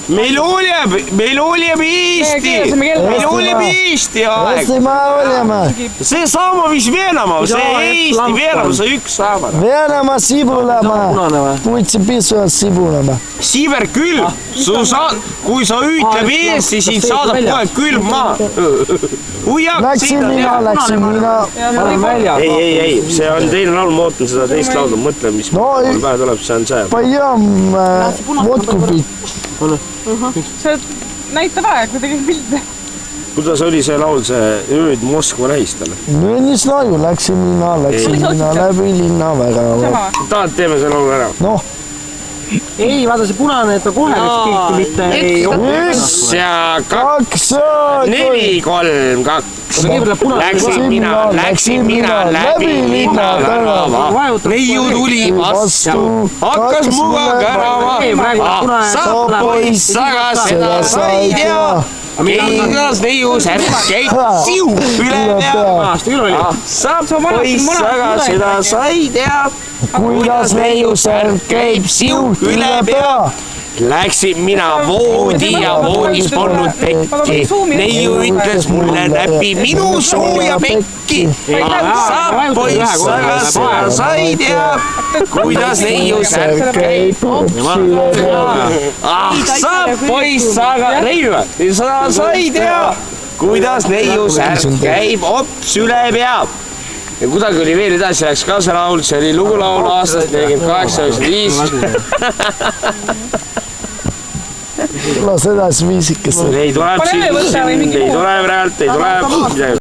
meil oli Eesti, meil oli Eesti aeg. Eestimaa oleme. See saama viis Venemaa, see Eesti Venemaa, see üks saama. Venemaa Sibulamaa, puitsi pisu on Sibulamaa. Siiver külm, kui sa ütleb Eesti, siis saadab kohe külm maa. Läksin mina. Ei, see on teine laul, ma ootan seda teist laulu, mõtlen, mis mul pähe tuleb, see on see. Pojam vodku pit. See näitab aeg, kui tegid pilde. Kuidas oli see laul, see ööd Moskva lähistel? No nii slaju, läksin mina läbi linna värava. Tahad, teeme see laul ära? Noh. Ei, vaata see punane, et ta kohe läks kilti, mitte ei... 1 ja 2, 4, 3, 2. Läksin mina läbi linna värava. Neiu tuli vastu, hakkas muga kärama. Sa poiss, aga seda sa ei tea. Kuidas neiu särk käib siu üle pea. Sa poiss, aga seda sa ei tea. Kuidas neiu särk käib siu üle pea. Läksin mina voodi ja voodis polnud pekki. Neiu ütles mulle läbi minu suu ja pekki. Sa poiss, aga seda sa ei tea. Kuidas neiu särk käib üle pea. Sa poiss, aga neiu, seda sa ei tea. Kuidas neiu särk käib ops üle pea. Ja kuidagi oli veel edasi, läks ka see laul, see oli lugulaul aastast 48-95. Las edasi viisikesse. Ei tuleb siin, ei tule praegu, ei tule.